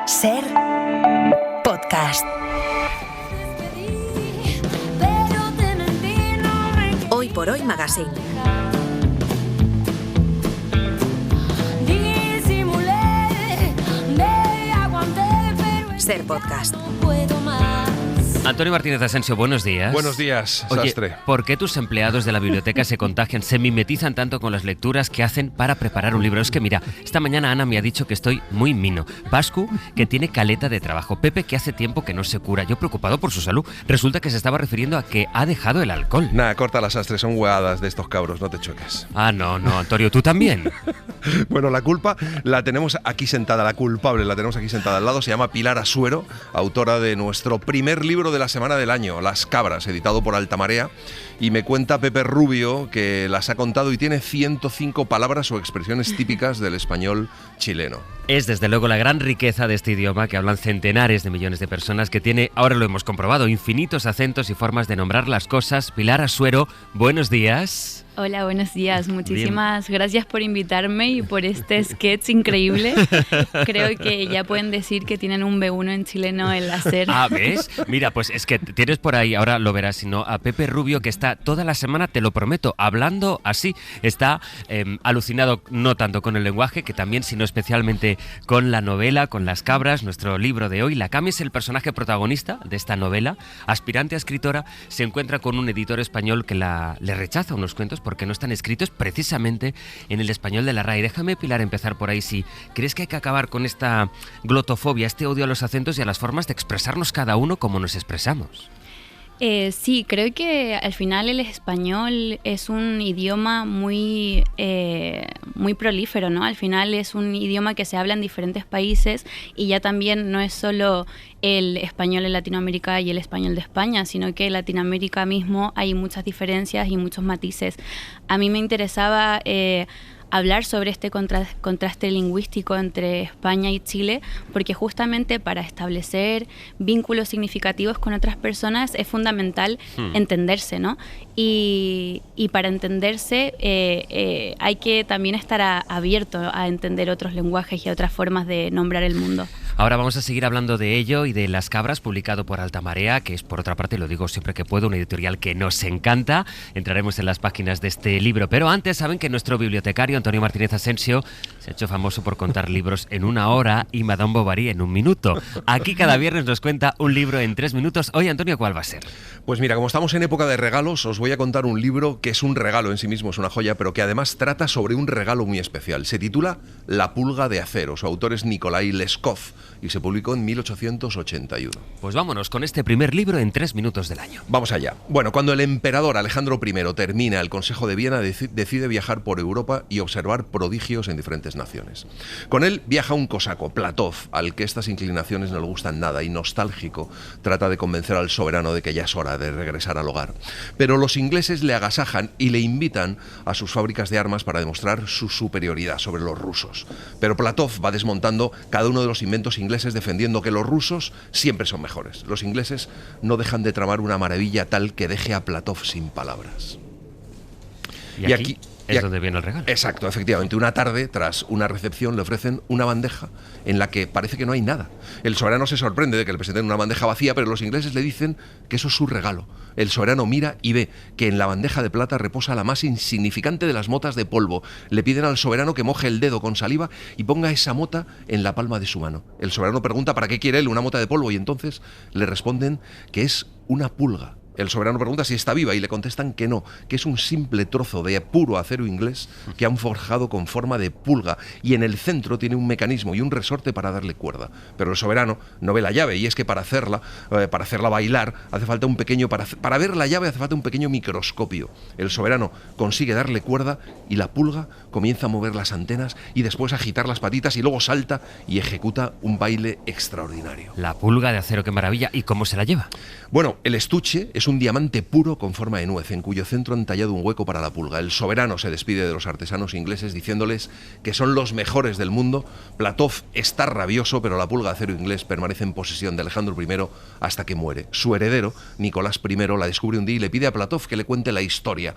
Ser podcast. Hoy por hoy Magazine. Ser podcast. Antonio Martínez Asensio, buenos días. Buenos días, Oye, Sastre. ¿por qué tus empleados de la biblioteca se contagian, se mimetizan tanto con las lecturas que hacen para preparar un libro? Es que mira, esta mañana Ana me ha dicho que estoy muy mino. Pascu, que tiene caleta de trabajo. Pepe, que hace tiempo que no se cura. Yo preocupado por su salud. Resulta que se estaba refiriendo a que ha dejado el alcohol. Nada, corta las, Sastre, son hueadas de estos cabros, no te choques. Ah, no, Antonio, tú también. Bueno, la culpa la tenemos aquí sentada, la culpable la tenemos aquí sentada al lado. Se llama Pilar Asuero, autora de nuestro primer libro de la semana del año, Las Cabras, editado por Altamarea. Y me cuenta Pepe Rubio que las ha contado y tiene 105 palabras o expresiones típicas del español chileno. Es desde luego la gran riqueza de este idioma que hablan centenares de millones de personas, que tiene, ahora lo hemos comprobado, infinitos acentos y formas de nombrar las cosas. Pilar Asuero, buenos días. Hola, buenos días. Muchísimas gracias por invitarme y por este sketch increíble. Creo que ya pueden decir que tienen un B1 en chileno el hacer. Ah, ¿ves? Mira, pues es que tienes por ahí, ahora lo verás, sino a Pepe Rubio, que está toda la semana, te lo prometo, hablando así. Está alucinado no tanto con el lenguaje, que también, sino especialmente con la novela, con Las Cabras, nuestro libro de hoy. La Cami es el personaje protagonista de esta novela. Aspirante a escritora, se encuentra con un editor español que le rechaza unos cuentos porque no están escritos precisamente en el español de la RAE. Déjame, Pilar, empezar por ahí. Si crees que hay que acabar con esta glotofobia, este odio a los acentos y a las formas de expresarnos cada uno como nos expresamos. Sí, creo que al final el español es un idioma muy prolífero, ¿no? Al final es un idioma que se habla en diferentes países y ya también no es solo el español en Latinoamérica y el español de España, sino que en Latinoamérica mismo hay muchas diferencias y muchos matices. A mí me interesaba hablar sobre este contraste lingüístico entre España y Chile, porque justamente para establecer vínculos significativos con otras personas es fundamental entenderse, ¿no? Y para entenderse hay que también estar abierto a entender otros lenguajes y a otras formas de nombrar el mundo. Ahora vamos a seguir hablando de ello y de Las Cabras, publicado por Altamarea, que es, por otra parte, lo digo siempre que puedo, una editorial que nos encanta. Entraremos en las páginas de este libro. Pero antes, saben que nuestro bibliotecario, Antonio Martínez Asensio, se ha hecho famoso por contar libros en 1 hora y Madame Bovary en 1 minuto. Aquí cada viernes nos cuenta un libro en 3 minutos. Hoy, Antonio, ¿cuál va a ser? Pues mira, como estamos en época de regalos, os voy a contar un libro que es un regalo en sí mismo, es una joya, pero que además trata sobre un regalo muy especial. Se titula La pulga de acero. Su autor es Nikolai Leskov y se publicó en 1881. Pues vámonos con este primer libro en 3 minutos del año. Vamos allá. Bueno, cuando el emperador Alejandro I termina el Consejo de Viena, decide viajar por Europa y observar prodigios en diferentes naciones. Con él viaja un cosaco, Platov, al que estas inclinaciones no le gustan nada y, nostálgico, trata de convencer al soberano de que ya es hora de regresar al hogar. Pero los ingleses le agasajan y le invitan a sus fábricas de armas para demostrar su superioridad sobre los rusos. Pero Platov va desmontando cada uno de los inventos ingleses, defendiendo que los rusos siempre son mejores. Los ingleses no dejan de tramar una maravilla tal que deje a Platov sin palabras. Y aquí es donde viene el regalo. Exacto, efectivamente. Una tarde, tras una recepción, le ofrecen una bandeja en la que parece que no hay nada. El soberano se sorprende de que le presenten una bandeja vacía, pero los ingleses le dicen que eso es su regalo. El soberano mira y ve que en la bandeja de plata reposa la más insignificante de las motas de polvo. Le piden al soberano que moje el dedo con saliva y ponga esa mota en la palma de su mano. El soberano pregunta para qué quiere él una mota de polvo y entonces le responden que es una pulga. El soberano pregunta si está viva y le contestan que no, que es un simple trozo de puro acero inglés que han forjado con forma de pulga y en el centro tiene un mecanismo y un resorte para darle cuerda. Pero el soberano no ve la llave y es que para hacerla bailar hace falta un pequeño, para ver la llave hace falta un pequeño microscopio. El soberano consigue darle cuerda y la pulga comienza a mover las antenas y después a agitar las patitas y luego salta y ejecuta un baile extraordinario. La pulga de acero, qué maravilla. ¿Y cómo se la lleva? Bueno, el estuche es un diamante puro con forma de nuez, en cuyo centro han tallado un hueco para la pulga. El soberano se despide de los artesanos ingleses diciéndoles que son los mejores del mundo. Platov está rabioso, pero la pulga de acero inglés permanece en posesión de Alejandro I hasta que muere. Su heredero, Nicolás I, la descubre un día y le pide a Platov que le cuente la historia.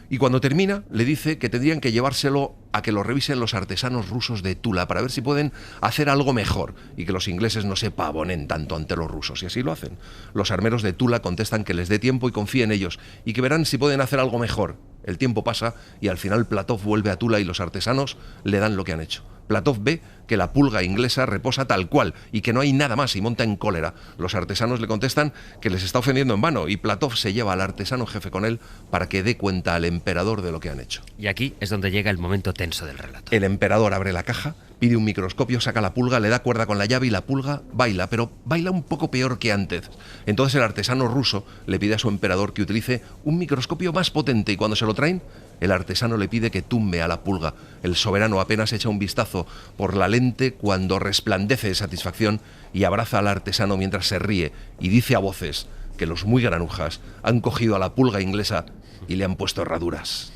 Y cuando termina, le dice que tendrían que llevárselo a que lo revisen los artesanos rusos de Tula para ver si pueden hacer algo mejor y que los ingleses no se pavonen tanto ante los rusos. Y así lo hacen. Los armeros de Tula contestan que les dé tiempo y confíe en ellos y que verán si pueden hacer algo mejor. El tiempo pasa y al final Platov vuelve a Tula y los artesanos le dan lo que han hecho. Platov ve que la pulga inglesa reposa tal cual y que no hay nada más y monta en cólera. Los artesanos le contestan que les está ofendiendo en vano y Platov se lleva al artesano jefe con él para que dé cuenta al emperador de lo que han hecho. Y aquí es donde llega el momento tenso del relato. El emperador abre la caja, pide un microscopio, saca la pulga, le da cuerda con la llave y la pulga baila, pero baila un poco peor que antes. Entonces el artesano ruso le pide a su emperador que utilice un microscopio más potente y cuando se lo traen, el artesano le pide que tumbe a la pulga. El soberano apenas echa un vistazo por la lente cuando resplandece de satisfacción y abraza al artesano mientras se ríe y dice a voces que los muy granujas han cogido a la pulga inglesa y le han puesto herraduras.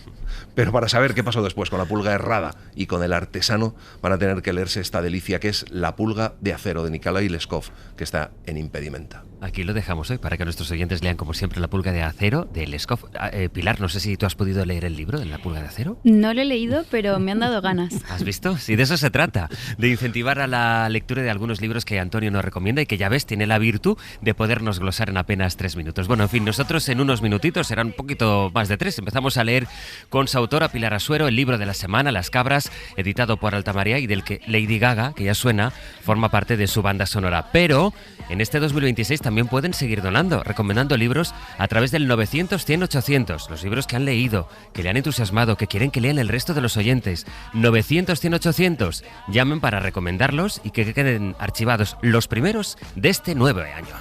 Pero para saber qué pasó después con la pulga errada y con el artesano van a tener que leerse esta delicia que es La pulga de acero de Nikolai Leskov, que está en Impedimenta. Aquí lo dejamos hoy para que nuestros oyentes lean como siempre La pulga de acero de Leskov. Pilar, no sé si tú has podido leer el libro de La pulga de acero. No lo he leído, pero me han dado ganas. ¿Has visto? Sí, de eso se trata, de incentivar a la lectura de algunos libros que Antonio nos recomienda y que ya ves, tiene la virtud de podernos glosar en apenas 3 minutos. Bueno, en fin, nosotros en unos minutitos, serán un poquito más de 3, empezamos a leer con su autora Pilar Asuero el libro de la semana, Las cabras, editado por Altamaria y del que Lady Gaga, que ya suena, forma parte de su banda sonora. Pero en este 2026 también pueden seguir donando, recomendando libros a través del 900 100 800, los libros que han leído, que le han entusiasmado, que quieren que lean el resto de los oyentes. 900 100 800, llamen para recomendarlos y que queden archivados los primeros de este nuevo año.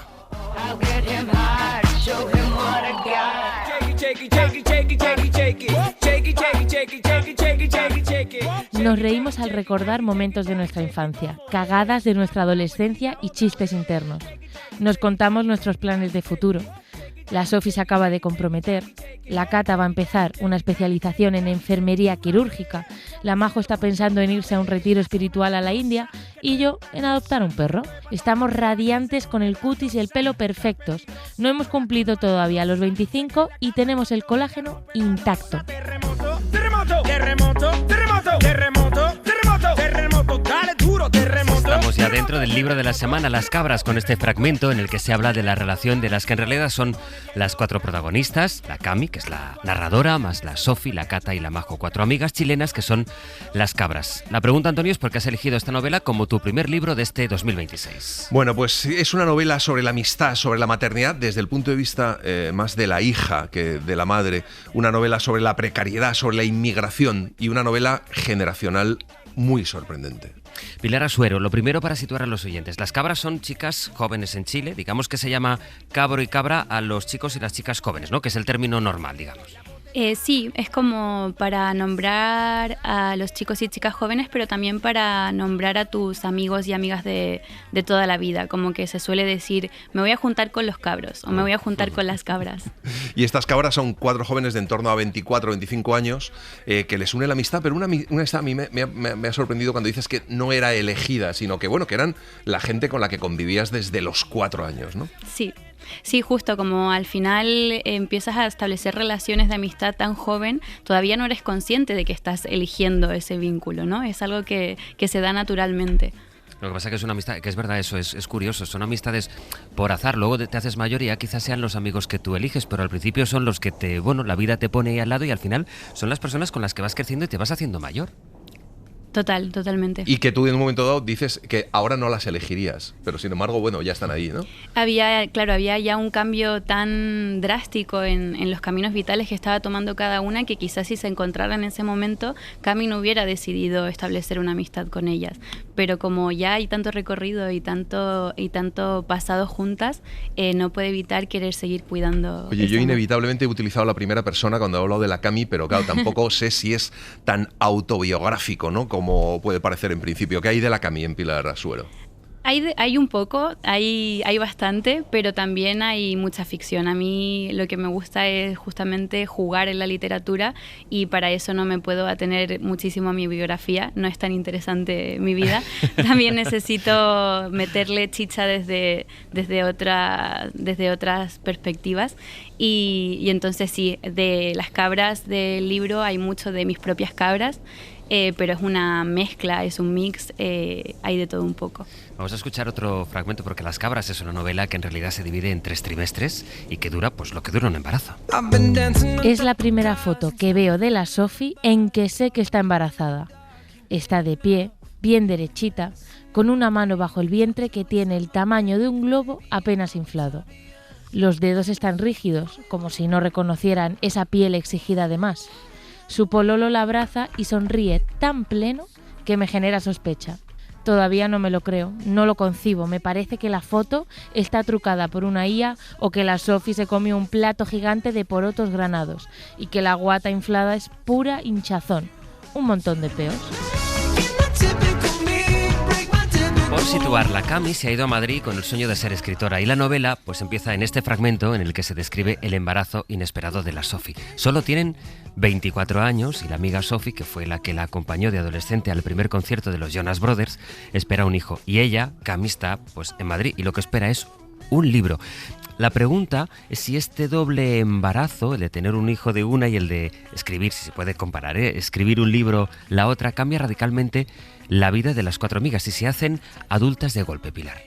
Nos reímos al recordar momentos de nuestra infancia, cagadas de nuestra adolescencia y chistes internos. Nos contamos nuestros planes de futuro. La Sofi se acaba de comprometer, la Cata va a empezar una especialización en enfermería quirúrgica, la Majo está pensando en irse a un retiro espiritual a la India y yo en adoptar un perro. Estamos radiantes con el cutis y el pelo perfectos. No hemos cumplido todavía los 25 y tenemos el colágeno intacto. Terremoto, terremoto, terremoto, terremoto, terremoto, terremoto, terremoto, dale duro, terremoto. Estamos ya dentro del libro de la semana, Las cabras, con este fragmento en el que se habla de la relación de las que en realidad son las 4 protagonistas, la Cami, que es la narradora, más la Sofi, la Cata y la Majo, 4 amigas chilenas que son las cabras. La pregunta, Antonio, es por qué has elegido esta novela como tu primer libro de este 2026. Bueno, pues es una novela sobre la amistad, sobre la maternidad, desde el punto de vista más de la hija que de la madre. Una novela sobre la precariedad, sobre la inmigración y una novela generacional muy sorprendente. Pilar Asuero, lo primero para situar a los oyentes. Las cabras son chicas jóvenes en Chile, digamos que se llama cabro y cabra a los chicos y las chicas jóvenes, ¿no? Que es el término normal, digamos. Sí, es como para nombrar a los chicos y chicas jóvenes, pero también para nombrar a tus amigos y amigas de toda la vida. Como que se suele decir, me voy a juntar con los cabros o me voy a juntar con las cabras. Y estas cabras son 4 jóvenes de en torno a 24 o 25 años que les une la amistad, pero una amistad a mí me ha sorprendido cuando dices que no era elegida, sino que, bueno, que eran la gente con la que convivías desde los 4 años, ¿no? Sí, justo como al final empiezas a establecer relaciones de amistad tan joven, todavía no eres consciente de que estás eligiendo ese vínculo, ¿no? Es algo que se da naturalmente. Lo que pasa es que es una amistad, que es verdad eso, es curioso, son amistades por azar, luego te haces mayor y ya quizás sean los amigos que tú eliges, pero al principio son los que la vida te pone ahí al lado y al final son las personas con las que vas creciendo y te vas haciendo mayor. Totalmente. Y que tú en un momento dado dices que ahora no las elegirías, pero sin embargo, bueno, ya están ahí, ¿no? Había ya un cambio tan drástico en los caminos vitales que estaba tomando cada una que quizás si se encontraran en ese momento, Cami no hubiera decidido establecer una amistad con ellas. Pero como ya hay tanto recorrido y tanto pasado juntas, no puede evitar querer seguir cuidando. Oye, yo inevitablemente he utilizado la primera persona cuando he hablado de la Cami, pero claro, tampoco sé si es tan autobiográfico, ¿no? Como puede parecer en principio. ¿Qué hay de la Cami en Pilar Asuero? Hay un poco, hay bastante, pero también hay mucha ficción. A mí lo que me gusta es justamente jugar en la literatura y para eso no me puedo atener muchísimo a mi biografía, no es tan interesante mi vida. También necesito meterle chicha desde otras perspectivas y entonces sí, de las cabras del libro hay mucho de mis propias cabras. pero es una mezcla, es un mix, hay de todo un poco. Vamos a escuchar otro fragmento porque Las cabras es una novela que en realidad se divide en 3 trimestres y que dura pues lo que dura un embarazo. Es la primera foto que veo de la Sophie en que sé que está embarazada. Está de pie, bien derechita, con una mano bajo el vientre que tiene el tamaño de un globo apenas inflado. Los dedos están rígidos, como si no reconocieran esa piel exigida de más. Su pololo la abraza y sonríe tan pleno que me genera sospecha. Todavía no me lo creo, no lo concibo. Me parece que la foto está trucada por una IA o que la Sophie se comió un plato gigante de porotos granados y que la guata inflada es pura hinchazón. Un montón de peos. Por situarla, Cami se ha ido a Madrid con el sueño de ser escritora y la novela pues empieza en este fragmento en el que se describe el embarazo inesperado de la Sophie. Solo tienen 24 años y la amiga Sophie, que fue la que la acompañó de adolescente al primer concierto de los Jonas Brothers, espera un hijo. Y ella, Cami, está pues en Madrid y lo que espera es un libro. La pregunta es si este doble embarazo, el de tener un hijo de una y el de escribir, si se puede comparar, escribir un libro la otra, cambia radicalmente la vida de las 4 amigas y se hacen adultas de golpe, Pilar.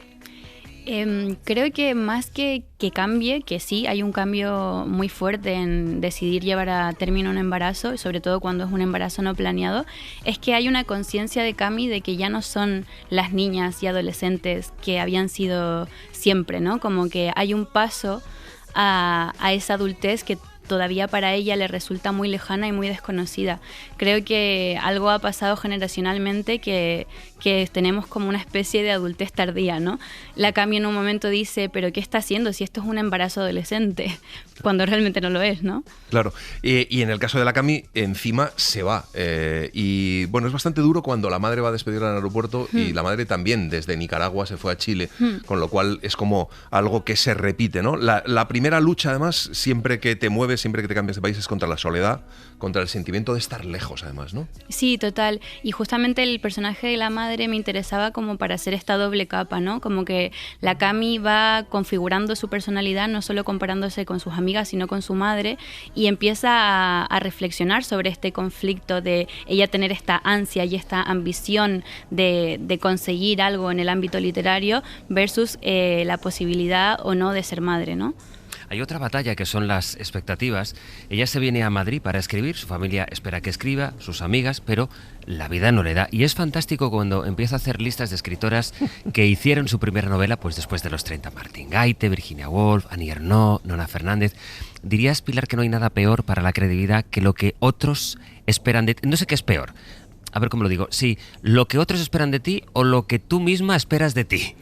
Creo que más que cambie, que sí, hay un cambio muy fuerte en decidir llevar a término un embarazo, sobre todo cuando es un embarazo no planeado, es que hay una conciencia de Cami de que ya no son las niñas y adolescentes que habían sido siempre, ¿no? Como que hay un paso a esa adultez que todavía para ella le resulta muy lejana y muy desconocida. Creo que algo ha pasado generacionalmente que tenemos como una especie de adultez tardía, ¿no? La Cami en un momento dice, ¿pero qué está haciendo si esto es un embarazo adolescente? Cuando realmente no lo es, ¿no? Claro, y en el caso de la Cami, encima se va. Y bueno, es bastante duro cuando la madre va a despedirla en el aeropuerto y la madre también desde Nicaragua se fue a Chile, con lo cual es como algo que se repite, ¿no? La primera lucha, además, siempre que te mueves, siempre que te cambias de país, es contra la soledad, contra el sentimiento de estar lejos, además, ¿no? Sí, total. Y justamente el personaje de la madre me interesaba como para hacer esta doble capa, ¿no? Como que la Cami va configurando su personalidad, no solo comparándose con sus amigas, sino con su madre, y empieza a reflexionar sobre este conflicto de ella tener esta ansia y esta ambición de conseguir algo en el ámbito literario versus la posibilidad o no de ser madre, ¿no? Hay otra batalla que son las expectativas. Ella se viene a Madrid para escribir, su familia espera que escriba, sus amigas, pero la vida no le da. Y es fantástico cuando empieza a hacer listas de escritoras que hicieron su primera novela pues después de los 30. Martín Gaite, Virginia Woolf, Annie Ernaux, Nona Fernández. ¿Dirías, Pilar, que no hay nada peor para la credibilidad que lo que otros esperan de ti? No sé qué es peor. A ver cómo lo digo. Sí, lo que otros esperan de ti o lo que tú misma esperas de ti.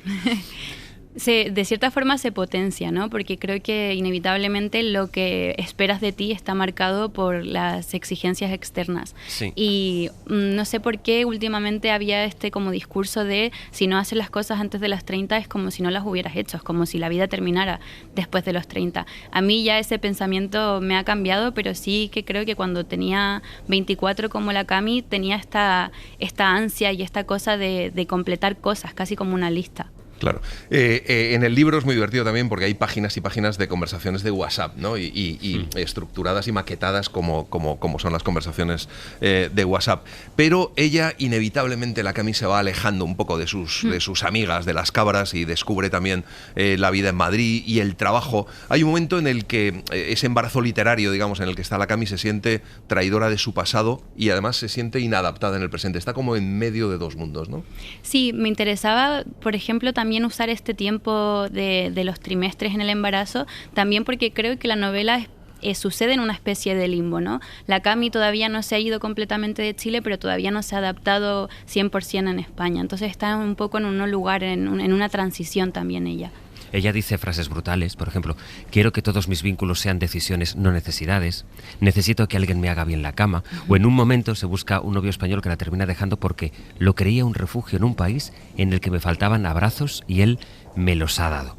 De cierta forma se potencia, ¿no? Porque creo que inevitablemente lo que esperas de ti está marcado por las exigencias externas. Sí. Y no sé por qué últimamente había este como discurso de si no haces las cosas antes de las 30 es como si no las hubieras hecho, es como si la vida terminara después de los 30. A mí ya ese pensamiento me ha cambiado, pero sí que creo que cuando tenía 24 como la Cami tenía esta ansia y esta cosa de completar cosas, casi como una lista. Claro. En el libro es muy divertido también porque hay páginas y páginas de conversaciones de WhatsApp, ¿no? Y estructuradas y maquetadas como son las conversaciones de WhatsApp. Pero ella, inevitablemente, la Cami se va alejando un poco de sus amigas, de las cabras, y descubre también la vida en Madrid y el trabajo. Hay un momento en el que ese embarazo literario, digamos, en el que está la Cami, se siente traidora de su pasado y además se siente inadaptada en el presente. Está como en medio de dos mundos, ¿no? Sí, me interesaba, por ejemplo, también usar este tiempo de los trimestres en el embarazo, también porque creo que la novela sucede en una especie de limbo, ¿no? La Cami todavía no se ha ido completamente de Chile, pero todavía no se ha adaptado 100% en España. Entonces está un poco en un lugar, en una transición también ella. Ella dice frases brutales, por ejemplo, quiero que todos mis vínculos sean decisiones, no necesidades, necesito que alguien me haga bien la cama, o en un momento se busca un novio español que la termina dejando porque lo creía un refugio en un país en el que me faltaban abrazos y él me los ha dado.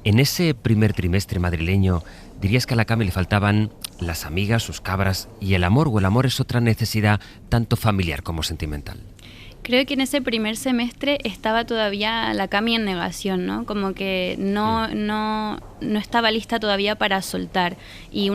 En ese primer trimestre madrileño, ¿dirías que a la Cami le faltaban las amigas, sus cabras y el amor, o el amor es otra necesidad tanto familiar como sentimental? Creo que en ese primer semestre estaba todavía la Cami en negación, ¿no? Como que no estaba lista todavía para soltar y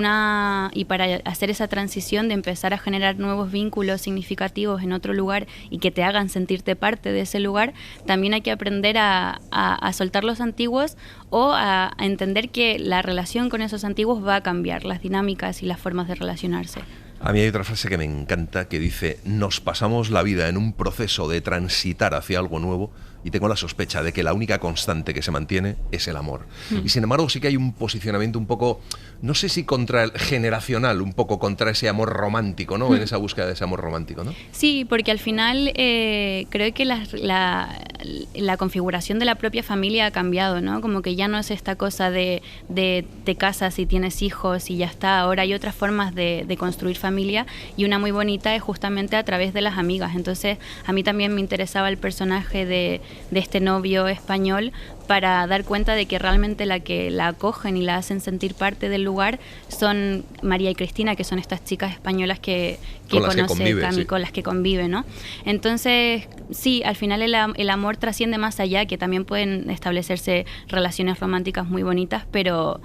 para hacer esa transición de empezar a generar nuevos vínculos significativos en otro lugar y que te hagan sentirte parte de ese lugar. También hay que aprender a soltar los antiguos o a entender que la relación con esos antiguos va a cambiar, las dinámicas y las formas de relacionarse. A mí hay otra frase que me encanta que dice: nos pasamos la vida en un proceso de transitar hacia algo nuevo y tengo la sospecha de que la única constante que se mantiene es el amor. Y sin embargo sí que hay un posicionamiento un poco, no sé si contra el generacional, un poco contra ese amor romántico, ¿no? En esa búsqueda de ese amor romántico, ¿no? Sí, porque al final creo que la configuración de la propia familia ha cambiado, ¿no? Como que ya no es esta cosa de te casas y tienes hijos y ya está. Ahora hay otras formas de construir familia y una muy bonita es justamente a través de las amigas. Entonces a mí también me interesaba el personaje de este novio español para dar cuenta de que realmente la que la acogen y la hacen sentir parte del lugar son María y Cristina, que son estas chicas españolas que conoce Cami, con las que convive, ¿no? Entonces, sí, al final el amor trasciende más allá, que también pueden establecerse relaciones románticas muy bonitas, pero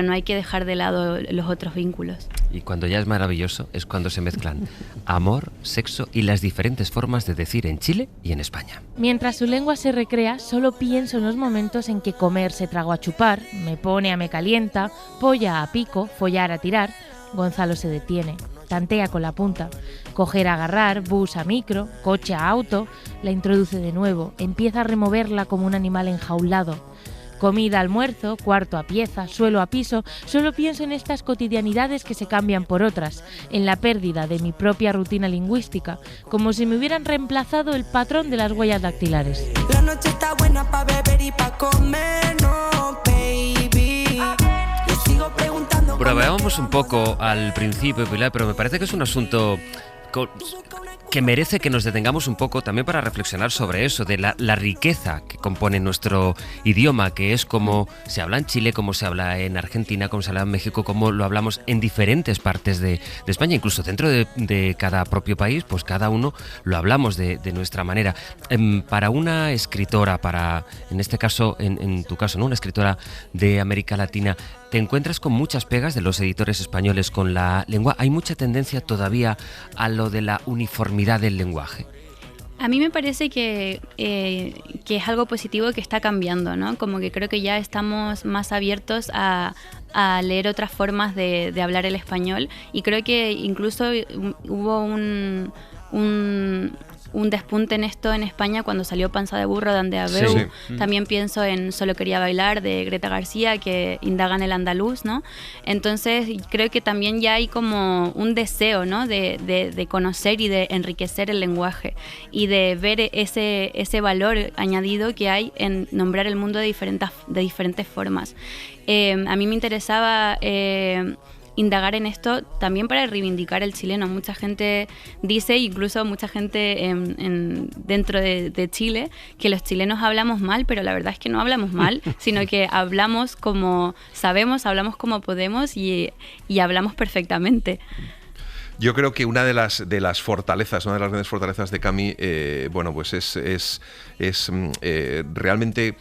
no hay que dejar de lado los otros vínculos. Y cuando ya es maravilloso es cuando se mezclan amor, sexo y las diferentes formas de decir en Chile y en España. Mientras su lengua se recrea, solo pienso en los momentos en que comer se trago a chupar, me pone a me calienta, polla a pico, follar a tirar. Gonzalo se detiene, tantea con la punta, coger a agarrar, bus a micro, coche a auto, la introduce de nuevo, empieza a removerla como un animal enjaulado. Comida, almuerzo, cuarto a pieza, suelo a piso, solo pienso en estas cotidianidades que se cambian por otras, en la pérdida de mi propia rutina lingüística, como si me hubieran reemplazado el patrón de las huellas dactilares. La noche está buena pa' beber y pa' comer, no, baby. Yo sigo preguntando. Probábamos un poco al principio, Pilar, pero me parece que es un asunto que merece que nos detengamos un poco también para reflexionar sobre eso, de la riqueza que compone nuestro idioma, que es como se habla en Chile, como se habla en Argentina, como se habla en México, como lo hablamos en diferentes partes de España, incluso dentro de cada propio país, pues cada uno lo hablamos de nuestra manera. Para una escritora, en este caso, en tu caso, ¿no? Una escritora de América Latina, ¿te encuentras con muchas pegas de los editores españoles con la lengua? ¿Hay mucha tendencia todavía a lo de la uniformidad del lenguaje? A mí me parece que es algo positivo que está cambiando, ¿no? Como que creo que ya estamos más abiertos a leer otras formas de hablar el español, y creo que incluso hubo un despunte en esto en España cuando salió Panza de Burro de Ande Abeu. Sí. También pienso en Solo quería bailar de Greta García, que indaga en el andaluz, ¿no? Entonces creo que también ya hay como un deseo, ¿no? de conocer y de enriquecer el lenguaje y de ver ese valor añadido que hay en nombrar el mundo de diferentes formas. A mí me interesaba indagar en esto también para reivindicar el chileno. Mucha gente dice, incluso mucha gente dentro de Chile, que los chilenos hablamos mal, pero la verdad es que no hablamos mal, sino que hablamos como sabemos, hablamos como podemos y hablamos perfectamente. Yo creo que una de las fortalezas, una de las grandes fortalezas de Cami, pues es realmente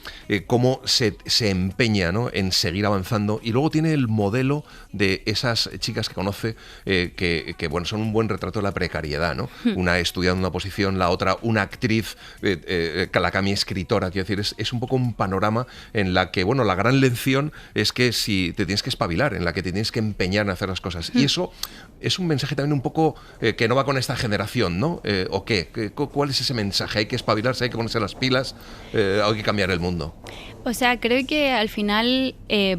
cómo se empeña, ¿no? En seguir avanzando, y luego tiene el modelo de esas chicas que conoce que son un buen retrato de la precariedad, ¿no? Una estudiando una posición, la otra una actriz, la Cami escritora. Quiero decir, es un poco un panorama en la que, la gran lección es que si te tienes que espabilar, en la que te tienes que empeñar en hacer las cosas, y eso es un mensaje también un poco que no va con esta generación, ¿no? ¿O qué? ¿Cuál es ese mensaje? ¿Hay que espabilarse, hay que ponerse las pilas, hay que cambiar el mundo? O sea, creo que al final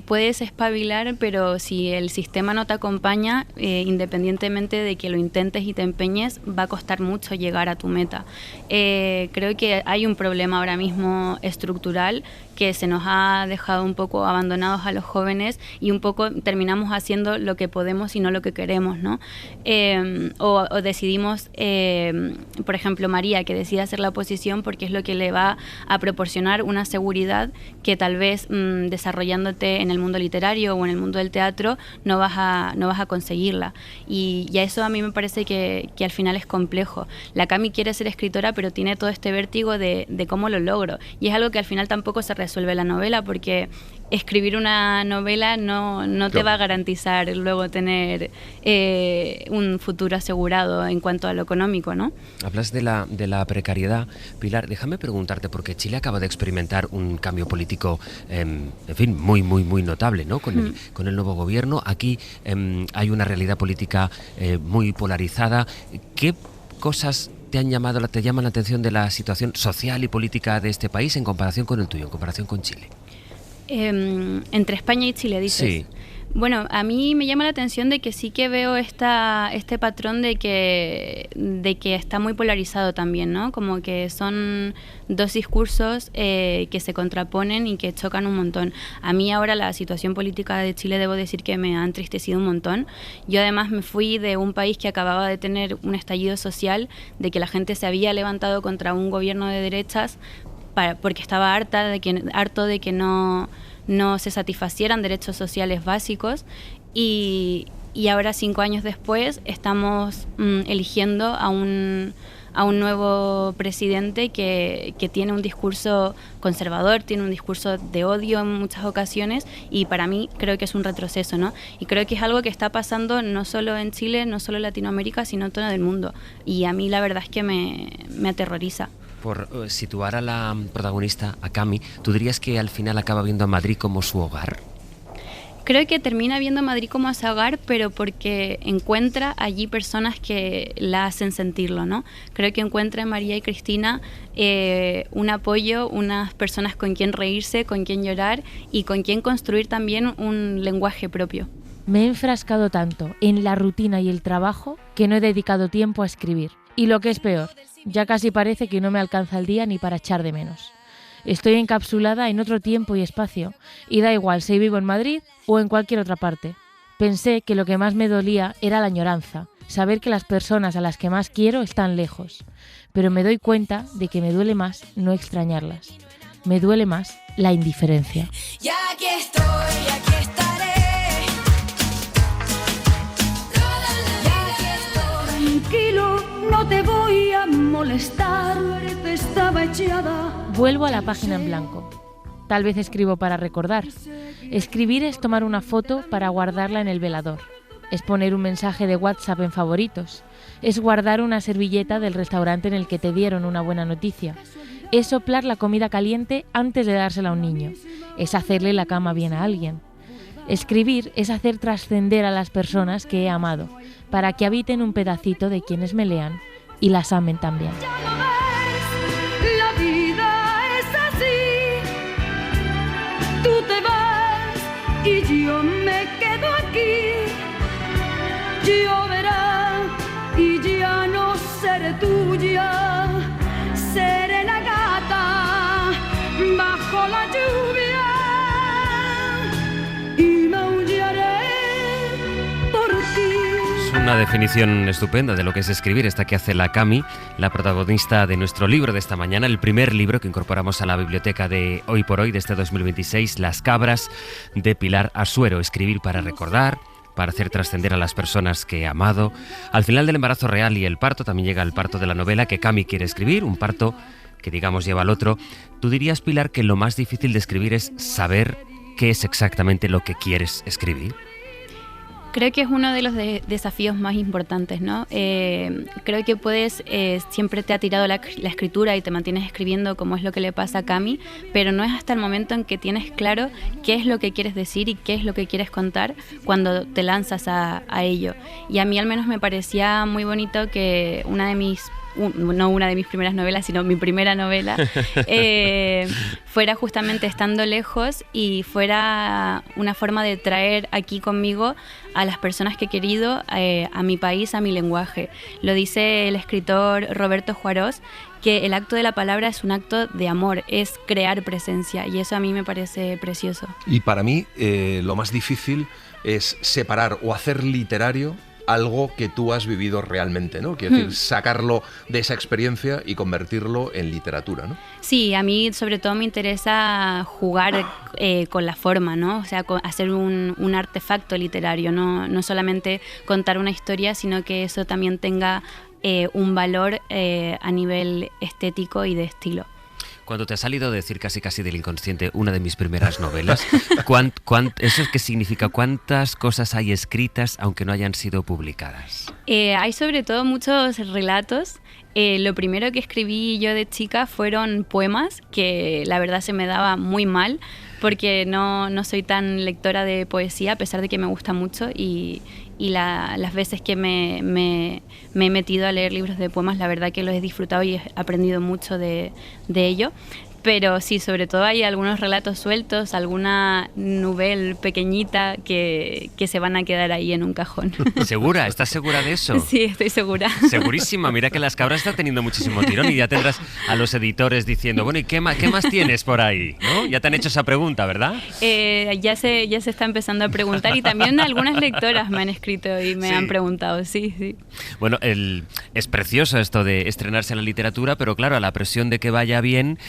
puedes espabilar, pero si el sistema no te acompaña, independientemente de que lo intentes y te empeñes, va a costar mucho llegar a tu meta. Creo que hay un problema ahora mismo estructural que se nos ha dejado un poco abandonados a los jóvenes, y un poco terminamos haciendo lo que podemos y no lo que queremos, ¿no? O decidimos, por ejemplo, María, que decide hacer la oposición porque es lo que le va a proporcionar una seguridad que tal vez desarrollándote en el mundo literario o en el mundo del teatro no vas a conseguirla. Y a eso a mí me parece que al final es complejo. La Cami quiere ser escritora, pero tiene todo este vértigo de cómo lo logro. Y es algo que al final tampoco se resuelve en la novela, porque escribir una novela no te va a garantizar luego tener un futuro asegurado en cuanto a lo económico, ¿no? Hablas de la precariedad. Pilar, déjame preguntarte, porque Chile acaba de experimentar un cambio político, en fin, muy, muy, muy notable, ¿no? Con el nuevo gobierno. Aquí hay una realidad política muy polarizada. ¿Qué cosas te llaman la atención de la situación social y política de este país en comparación con el tuyo, en comparación con Chile? Entre España y Chile, dices. Sí. Bueno, a mí me llama la atención de que sí que veo este patrón de que está muy polarizado también, ¿no? Como que son dos discursos que se contraponen y que chocan un montón. A mí ahora la situación política de Chile, debo decir que me ha entristecido un montón. Yo además me fui de un país que acababa de tener un estallido social, de que la gente se había levantado contra un gobierno de derechas porque estaba harto de que no se satisfacieran derechos sociales básicos y ahora 5 años después estamos eligiendo a un nuevo presidente que tiene un discurso conservador, tiene un discurso de odio en muchas ocasiones y para mí creo que es un retroceso, ¿no? Y creo que es algo que está pasando no solo en Chile, no solo en Latinoamérica, sino en todo el mundo y a mí la verdad es que me aterroriza. Por situar a la protagonista, a Cami, ¿tú dirías que al final acaba viendo a Madrid como su hogar? Creo que termina viendo a Madrid como su hogar, pero porque encuentra allí personas que la hacen sentirlo, ¿no? Creo que encuentra en María y Cristina un apoyo, unas personas con quien reírse, con quien llorar y con quien construir también un lenguaje propio. Me he enfrascado tanto en la rutina y el trabajo que no he dedicado tiempo a escribir. Y lo que es peor, ya casi parece que no me alcanza el día ni para echar de menos. Estoy encapsulada en otro tiempo y espacio, y da igual si vivo en Madrid o en cualquier otra parte. Pensé que lo que más me dolía era la añoranza, saber que las personas a las que más quiero están lejos. Pero me doy cuenta de que me duele más no extrañarlas. Me duele más la indiferencia. Y aquí estoy, aquí estaré. Tranquilo, no te voy a molestar, estaba echada. Vuelvo a la página en blanco. Tal vez escribo para recordar. Escribir es tomar una foto para guardarla en el velador. Es poner un mensaje de WhatsApp en favoritos. Es guardar una servilleta del restaurante en el que te dieron una buena noticia. Es soplar la comida caliente antes de dársela a un niño. Es hacerle la cama bien a alguien. Escribir es hacer trascender a las personas que he amado, para que habiten un pedacito de quienes me lean y las amen también. Ya lo ves, la vida es así. Tú te vas y yo me quedo aquí. Lloverá y ya no seré tuya. Seré la gata bajo la lluvia. Una definición estupenda de lo que es escribir, esta que hace la Cami, la protagonista de nuestro libro de esta mañana, el primer libro que incorporamos a la biblioteca de Hoy por Hoy de este 2026, Las cabras, de Pilar Asuero. Escribir para recordar, para hacer trascender a las personas que he amado. Al final del embarazo real y el parto también llega el parto de la novela que Cami quiere escribir, un parto que digamos lleva al otro. ¿Tú dirías, Pilar, que lo más difícil de escribir es saber qué es exactamente lo que quieres escribir? Creo que es uno de los desafíos más importantes, ¿no? Creo que siempre te ha tirado la escritura y te mantienes escribiendo, como es lo que le pasa a Cami, pero no es hasta el momento en que tienes claro qué es lo que quieres decir y qué es lo que quieres contar cuando te lanzas a ello. Y a mí al menos me parecía muy bonito que no una de mis primeras novelas, sino mi primera novela, fuera justamente estando lejos y fuera una forma de traer aquí conmigo a las personas que he querido, a mi país, a mi lenguaje. Lo dice el escritor Roberto Juarós, que el acto de la palabra es un acto de amor, es crear presencia, y eso a mí me parece precioso. Y para mí lo más difícil es separar o hacer literario algo que tú has vivido realmente, ¿no? Quiero decir, sacarlo de esa experiencia y convertirlo en literatura, ¿no? Sí, a mí sobre todo me interesa jugar con la forma, ¿no? O sea, hacer un artefacto literario, no solamente contar una historia, sino que eso también tenga un valor a nivel estético y de estilo. Cuando te ha salido decir casi del inconsciente una de mis primeras novelas, ¿eso qué significa? ¿Cuántas cosas hay escritas aunque no hayan sido publicadas? Hay sobre todo muchos relatos. Lo primero que escribí yo de chica fueron poemas, que la verdad se me daba muy mal, porque no soy tan lectora de poesía, a pesar de que me gusta mucho, y las veces que me he metido a leer libros de poemas, la verdad que los he disfrutado y he aprendido mucho de ello. Pero sí, sobre todo hay algunos relatos sueltos, alguna novela pequeñita que se van a quedar ahí en un cajón. ¿Segura? ¿Estás segura de eso? Sí, estoy segura. Segurísima. Mira que Las Cabras está teniendo muchísimo tirón y ya tendrás a los editores diciendo, bueno, ¿y qué más tienes por ahí? ¿No? Ya te han hecho esa pregunta, ¿verdad? Ya se está empezando a preguntar, y también algunas lectoras me han escrito y me han preguntado, sí. Bueno, es precioso esto de estrenarse en la literatura, pero claro, a la presión de que vaya bien,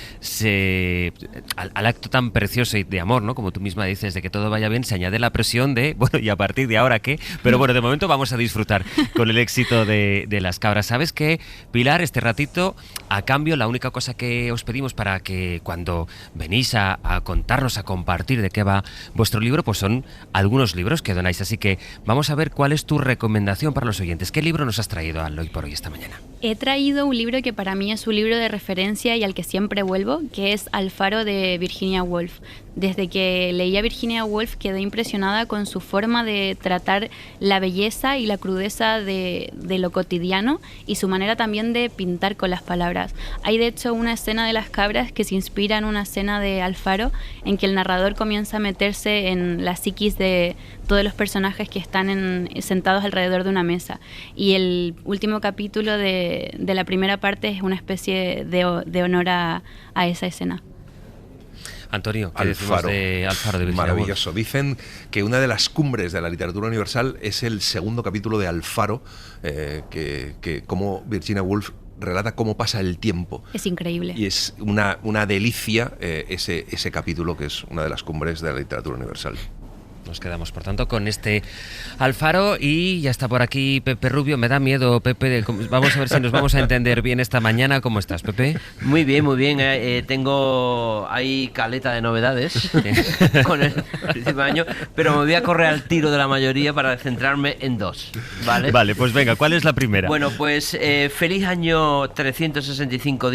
al acto tan precioso y de amor, ¿no? Como tú misma dices, de que todo vaya bien, se añade la presión de, bueno, ¿y a partir de ahora qué? Pero bueno, de momento vamos a disfrutar con el éxito de Las Cabras. ¿Sabes qué, Pilar? Este ratito, a cambio, la única cosa que os pedimos para que cuando venís a contarnos, a compartir de qué va vuestro libro, pues son algunos libros que donáis. Así que vamos a ver cuál es tu recomendación para los oyentes. ¿Qué libro nos has traído al Hoy por Hoy esta mañana? He traído un libro que para mí es un libro de referencia y al que siempre vuelvo, que es Alfaro de Virginia Woolf. Desde que leí a Virginia Woolf quedé impresionada con su forma de tratar la belleza y la crudeza de lo cotidiano, y su manera también de pintar con las palabras. Hay de hecho una escena de Las Cabras que se inspira en una escena de Alfaro, en que el narrador comienza a meterse en la psiquis de todos los personajes que están sentados alrededor de una mesa. Y el último capítulo de la primera parte es una especie de honor a esa escena. Antonio, ¿qué decimos de Alfaro de Virginia Maravilloso. Woolf? Dicen que una de las cumbres de la literatura universal es el segundo capítulo de Alfaro, que como Virginia Woolf relata cómo pasa el tiempo. Es increíble. Y es una delicia ese capítulo, que es una de las cumbres de la literatura universal. Nos quedamos, por tanto, con este Alfaro, y ya está por aquí Pepe Rubio. Me da miedo, Pepe. Vamos a ver si nos vamos a entender bien esta mañana. ¿Cómo estás, Pepe? Muy bien. Tengo ahí caleta de novedades con el próximo año, pero me voy a correr al tiro de la mayoría para centrarme en dos. Vale, pues venga, ¿cuál es la primera? Bueno, pues feliz año 365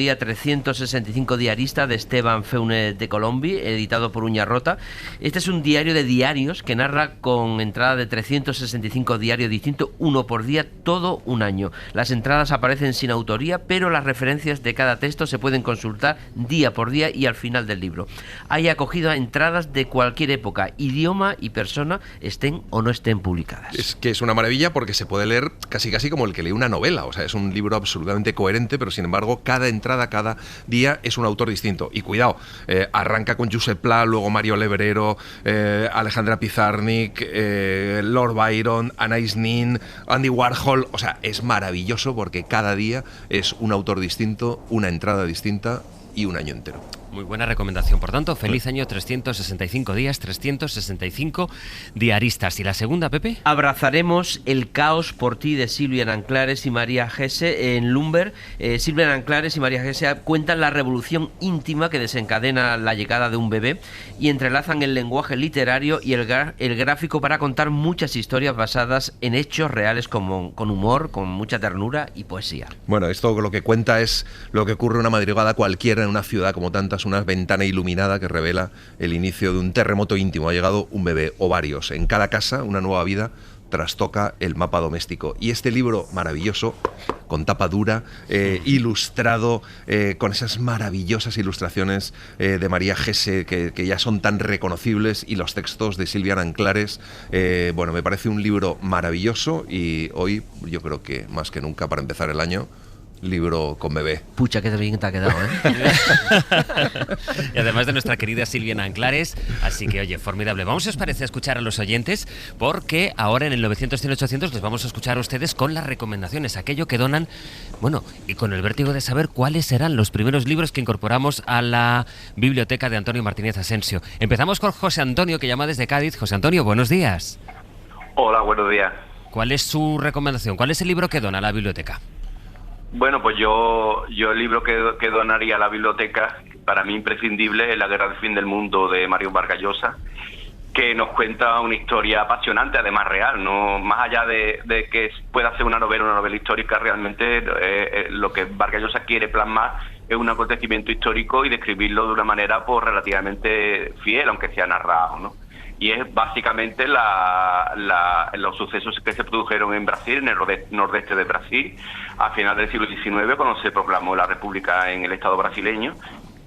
diarista de Esteban Feunet de Colombi, editado por Uña Rota. Este es un diario de diarios que narra con entrada de 365 diarios distintos, uno por día, todo un año. Las entradas aparecen sin autoría, pero las referencias de cada texto se pueden consultar día por día y al final del libro. Hay acogida a entradas de cualquier época, idioma y persona, estén o no estén publicadas. Es que es una maravilla porque se puede leer casi como el que lee una novela. O sea, es un libro absolutamente coherente, pero sin embargo cada entrada, cada día es un autor distinto. Y cuidado, arranca con Josep Pla, luego Mario Lebrero, Alejandra Pizarnik, Lord Byron, Anais Nin, Andy Warhol. O sea, es maravilloso porque cada día es un autor distinto, una entrada distinta y un año entero. Muy buena recomendación. Por tanto, feliz año, 365 días, 365 diaristas. ¿Y la segunda, Pepe? Abrazaremos el caos por ti, de Silvia Nanclares y María Gese en Lumber. Silvia Nanclares y María Gese cuentan la revolución íntima que desencadena la llegada de un bebé y entrelazan el lenguaje literario y el gráfico para contar muchas historias basadas en hechos reales, con humor, con mucha ternura y poesía. Bueno, esto lo que cuenta es lo que ocurre una madrugada cualquiera en una ciudad como tantas, una ventana iluminada que revela el inicio de un terremoto íntimo. Ha llegado un bebé o varios. En cada casa, una nueva vida trastoca el mapa doméstico. Y este libro maravilloso, con tapa dura, ilustrado, con esas maravillosas ilustraciones de María Gese, que ya son tan reconocibles, y los textos de Silvia Nanclares, bueno, me parece un libro maravilloso, y hoy yo creo que más que nunca, para empezar el año, libro con bebé. Pucha, qué bien te ha quedado, ¿eh? Y además de nuestra querida Silvia Anclares, así que oye, formidable. Vamos, si os parece, a escuchar a los oyentes, porque ahora en el 900-100-800 les vamos a escuchar a ustedes con las recomendaciones, aquello que donan, bueno, y con el vértigo de saber cuáles serán los primeros libros que incorporamos a la biblioteca de Antonio Martínez Asensio. Empezamos con José Antonio, que llama desde Cádiz. José Antonio, buenos días. Hola, buenos días. ¿Cuál es su recomendación? ¿Cuál es el libro que dona a la biblioteca? Bueno, pues yo el libro que donaría a la biblioteca, para mí imprescindible, es La guerra del fin del mundo, de Mario Vargas Llosa, que nos cuenta una historia apasionante, además real, no más allá de que pueda ser una novela histórica. Realmente lo que Vargas Llosa quiere plasmar es un acontecimiento histórico y describirlo de una manera pues relativamente fiel, aunque sea narrado, ¿no? Y es básicamente los sucesos que se produjeron en Brasil, en el nordeste de Brasil, a finales del siglo XIX, cuando se proclamó la República en el Estado brasileño,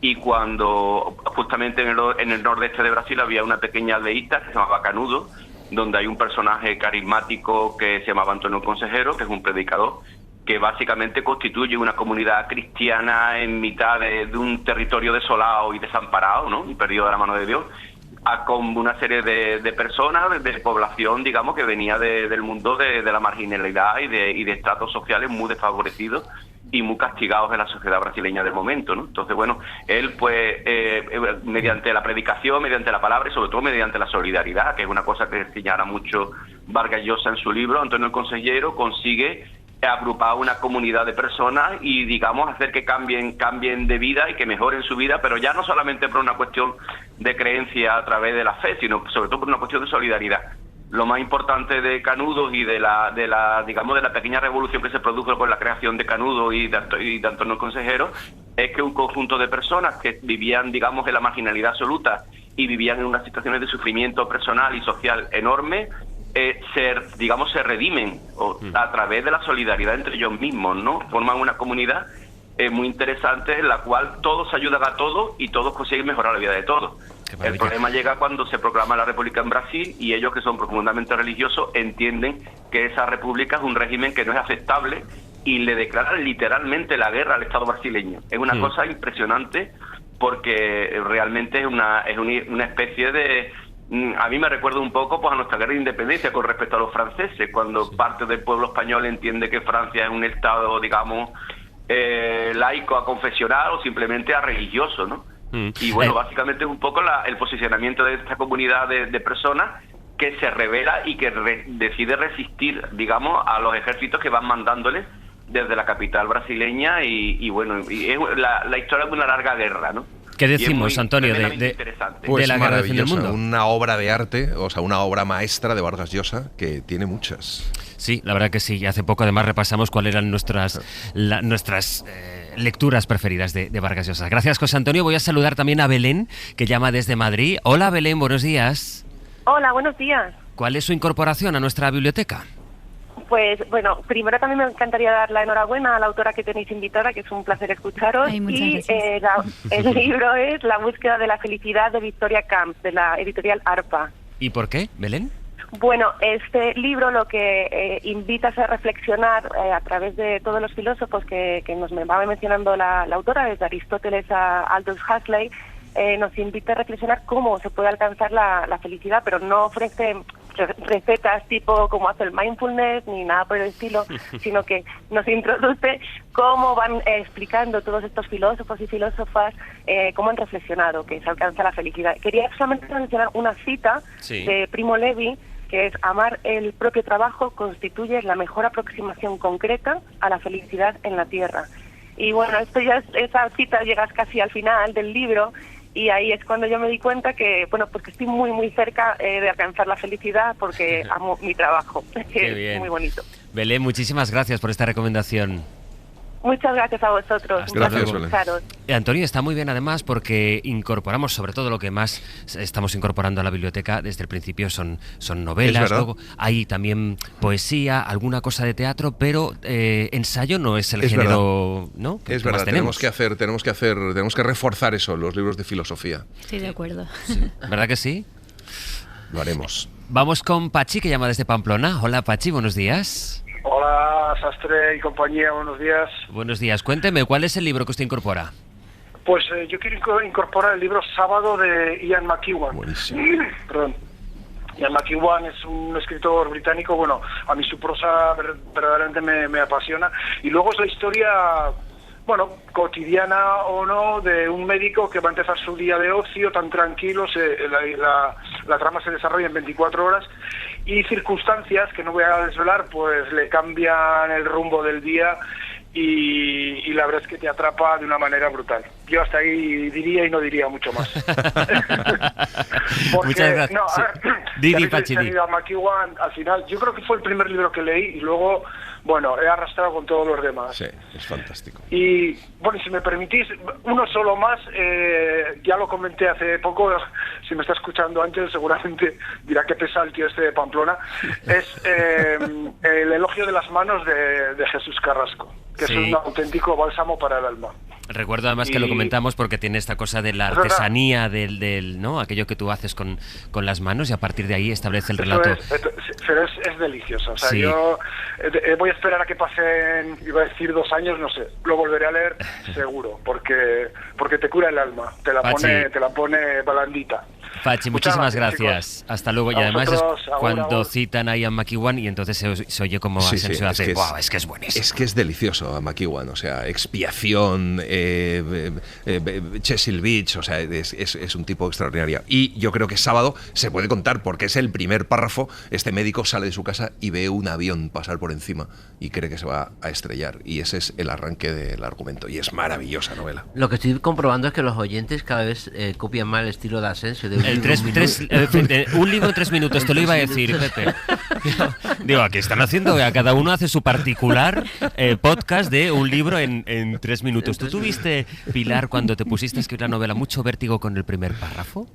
y cuando justamente en el nordeste de Brasil había una pequeña aldeíta que se llamaba Canudo, donde hay un personaje carismático que se llamaba Antonio Consejero, que es un predicador, que básicamente constituye una comunidad cristiana en mitad de un territorio desolado y desamparado, ¿no? Y perdido de la mano de Dios, con una serie de personas, de población, digamos, que venía del mundo de la marginalidad y de estratos sociales muy desfavorecidos y muy castigados en la sociedad brasileña del momento, ¿no? Entonces, bueno, él pues mediante la predicación, mediante la palabra y sobre todo mediante la solidaridad, que es una cosa que señala mucho Vargas Llosa en su libro, Antonio el Consejero consigue agrupar una comunidad de personas y, digamos, hacer que cambien de vida y que mejoren su vida, pero ya no solamente por una cuestión de creencia a través de la fe, sino sobre todo por una cuestión de solidaridad. Lo más importante de Canudos y de la pequeña revolución que se produjo con la creación de Canudos y de Antonio el Consejero es que un conjunto de personas que vivían, digamos, en la marginalidad absoluta y vivían en unas situaciones de sufrimiento personal y social enorme, se redimen a través de la solidaridad entre ellos mismos, ¿no? Forman una comunidad muy interesante en la cual todos se ayudan a todos y todos consiguen mejorar la vida de todos. El problema llega cuando se proclama la República en Brasil y ellos, que son profundamente religiosos, entienden que esa república es un régimen que no es aceptable y le declaran literalmente la guerra al Estado brasileño. Es una cosa impresionante porque realmente es una especie de... A mí me recuerda un poco pues a nuestra guerra de independencia con respecto a los franceses, cuando parte del pueblo español entiende que Francia es un Estado, digamos, laico a confesional o simplemente a religioso, ¿no? Y bueno, básicamente es un poco el posicionamiento de esta comunidad de personas que se revela y que decide resistir, digamos, a los ejércitos que van mandándoles desde la capital brasileña y bueno, y es la historia de una larga guerra, ¿no? ¿Qué decimos, Antonio, de la guerra del fin del mundo? Una obra de arte, o sea, una obra maestra de Vargas Llosa que tiene muchas. Sí, la verdad que sí. Y hace poco además repasamos cuáles eran nuestras lecturas preferidas de Vargas Llosa. Gracias, José Antonio. Voy a saludar también a Belén, que llama desde Madrid. Hola, Belén, buenos días. Hola, buenos días. ¿Cuál es su incorporación a nuestra biblioteca? Pues bueno, primero también me encantaría dar la enhorabuena a la autora que tenéis invitada, que es un placer escucharos. Ay, y el libro es La búsqueda de la felicidad, de Victoria Camps, de la editorial ARPA. ¿Y por qué, Belén? Bueno, este libro lo que invita a reflexionar a través de todos los filósofos que nos va mencionando la autora, desde Aristóteles a Aldous Huxley, nos invita a reflexionar cómo se puede alcanzar la felicidad, pero no ofrece recetas tipo como hace el mindfulness ni nada por el estilo, sino que nos introduce cómo van explicando todos estos filósofos y filósofas cómo han reflexionado que se alcanza la felicidad. Quería solamente mencionar una cita de Primo Levi, que es: amar el propio trabajo constituye la mejor aproximación concreta a la felicidad en la tierra. Y bueno, esa cita llega casi al final del libro. Y ahí es cuando yo me di cuenta que, bueno, pues que estoy muy, muy cerca de alcanzar la felicidad porque amo mi trabajo. Es muy bonito. Belén, muchísimas gracias por esta recomendación. Muchas gracias a vosotros. Gracias, Belén. Antonio, está muy bien además porque incorporamos, sobre todo lo que más estamos incorporando a la biblioteca desde el principio son novelas, luego hay también poesía, alguna cosa de teatro, pero ensayo no es el género, ¿no? Es verdad, tenemos que reforzar eso, los libros de filosofía. Sí, de acuerdo. Sí. ¿Verdad que sí? Lo haremos. Vamos con Pachi, que llama desde Pamplona. Hola, Pachi, buenos días. Hola, Hola, Sastre y compañía, buenos días. Buenos días. Cuénteme, ¿cuál es el libro que usted incorpora? Pues yo quiero incorporar el libro Sábado de Ian McEwan. Buenísimo. Perdón. Ian McEwan es un escritor británico, bueno, a mí su prosa verdaderamente me apasiona. Y luego es la historia, bueno, cotidiana o no, de un médico que va a empezar su día de ocio tan tranquilo, la trama se desarrolla en 24 horas y circunstancias que no voy a desvelar, pues le cambian el rumbo del día y la verdad es que te atrapa de una manera brutal. Yo hasta ahí diría y no diría mucho más. Porque, muchas gracias. No, Didi Pachidi. McEwan, al final, yo creo que fue el primer libro que leí y luego, bueno, he arrastrado con todos los demás. Sí, es fantástico. Y, bueno, si me permitís, uno solo más, ya lo comenté hace poco, si me está escuchando Ángel seguramente dirá que pesa el tío este de Pamplona, es el elogio de las manos de Jesús Carrasco, que sí. es un auténtico bálsamo para el alma. Recuerdo además que lo comentamos porque tiene esta cosa de la artesanía del ¿no? Aquello que tú haces con las manos y a partir de ahí establece el relato. Pero es delicioso. O sea, sí. yo voy a esperar a que pasen, iba a decir 2 años, no sé. Lo volveré a leer seguro, porque te cura el alma, te la pone blandita. Pachi, muchísimas gracias. Chicos. Hasta luego. Y además es cuando citan a Ian McEwan y entonces se oye como Asensio hace, wow, es que es buenísimo. Es que es delicioso a McEwan, o sea, Expiación, Cecil Beach, o sea, es un tipo extraordinario. Y yo creo que Sábado se puede contar porque es el primer párrafo. Este médico sale de su casa y ve un avión pasar por encima y cree que se va a estrellar. Y ese es el arranque del argumento. Y es maravillosa novela. Lo que estoy comprobando es que los oyentes cada vez copian más el estilo de Asensio. Un libro en 3 minutos, te lo iba a decir, Pepe. Digo, aquí están haciendo, cada uno hace su particular podcast de un libro en 3 minutos. ¿Tú tuviste, Pilar, cuando te pusiste a escribir la novela, mucho vértigo con el primer párrafo?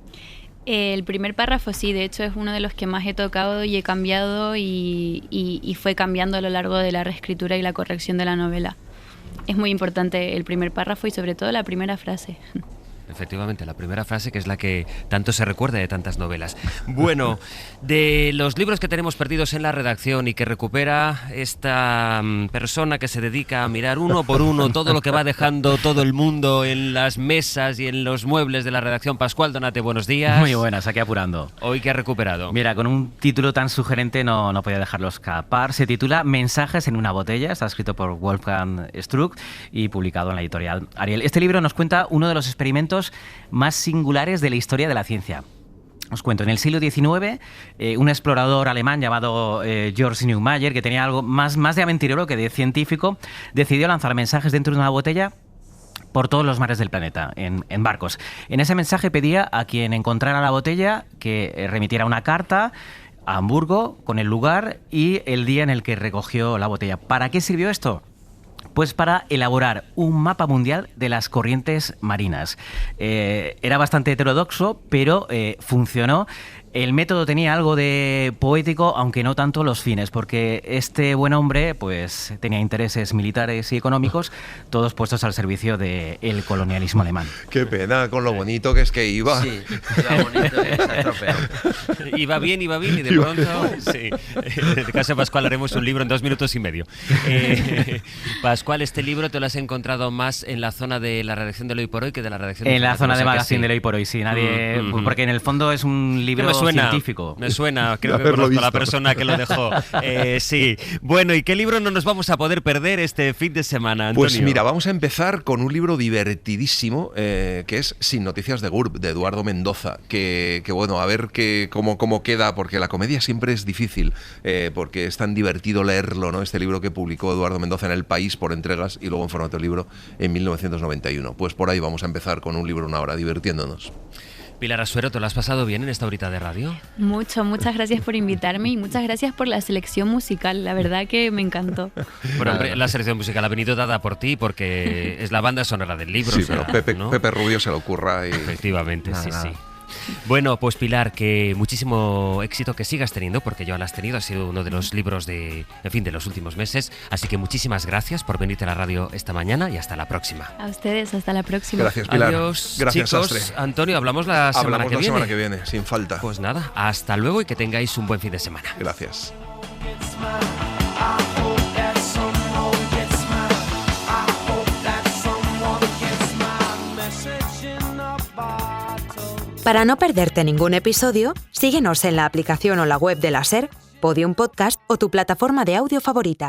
El primer párrafo sí, de hecho es uno de los que más he tocado y he cambiado y fue cambiando a lo largo de la reescritura y la corrección de la novela. Es muy importante el primer párrafo y sobre todo la primera frase. Efectivamente, la primera frase, que es la que tanto se recuerda de tantas novelas. Bueno, de los libros que tenemos perdidos en la redacción y que recupera esta persona que se dedica a mirar uno por uno todo lo que va dejando todo el mundo en las mesas y en los muebles de la redacción. Pascual Donate, buenos días. Muy buenas, aquí apurando. ¿Hoy qué ha recuperado? Mira, con un título tan sugerente no podía dejarlo escapar. Se titula Mensajes en una botella, está escrito por Wolfgang Struck y publicado en la editorial Ariel. Este libro nos cuenta uno de los experimentos más singulares de la historia de la ciencia. Os cuento, en el siglo XIX, un explorador alemán llamado George Neumayer, que tenía algo más de aventurero que de científico, decidió lanzar mensajes dentro de una botella por todos los mares del planeta, en barcos. En ese mensaje pedía a quien encontrara la botella que remitiera una carta a Hamburgo con el lugar y el día en el que recogió la botella. ¿Para qué sirvió esto? Pues para elaborar un mapa mundial de las corrientes marinas. Era bastante heterodoxo, pero funcionó. El método tenía algo de poético, aunque no tanto los fines, porque este buen hombre pues tenía intereses militares y económicos, todos puestos al servicio del colonialismo alemán. Qué pena con lo bonito que es que iba. Sí, era bonito, se ha estropeado. Iba bien y de pronto... Sí. En el caso de Pascual haremos un libro en 2 minutos y medio. Pascual, este libro te lo has encontrado más en la zona de la redacción de Hoy por Hoy que de la redacción de... En la zona de magazine de Hoy por Hoy, sí. Nadie, porque en el fondo es un libro científico. Me suena, creo que conozco a la persona que lo dejó. Sí. Bueno, ¿y qué libro no nos vamos a poder perder este fin de semana, Antonio? Pues mira, vamos a empezar con un libro divertidísimo que es Sin noticias de GURB, de Eduardo Mendoza, que bueno, a ver cómo queda, porque la comedia siempre es difícil, porque es tan divertido leerlo, ¿no? Este libro que publicó Eduardo Mendoza en El País por entregas y luego en formato libro en 1991. Pues por ahí vamos a empezar con un libro una hora, divirtiéndonos. Pilar Asuero, ¿te lo has pasado bien en esta horita de radio? Muchas gracias por invitarme y muchas gracias por la selección musical, la verdad que me encantó. Bueno, hombre, la selección musical ha venido dada por ti porque es la banda sonora del libro. Sí, o sea, pero Pepe Rubio se lo ocurra. Y... Efectivamente, sí. Bueno, pues Pilar, que muchísimo éxito que sigas teniendo, porque ya lo has tenido, ha sido uno de los libros de los últimos meses, así que muchísimas gracias por venirte a la radio esta mañana y hasta la próxima. A ustedes, hasta la próxima. Gracias, Pilar. Adiós, gracias, chicos. Sastre. Antonio, hablamos la semana que viene, sin falta. Pues nada, hasta luego y que tengáis un buen fin de semana. Gracias. I hope that someday Para no perderte ningún episodio, síguenos en la aplicación o la web de la SER, Podium Podcast o tu plataforma de audio favorita.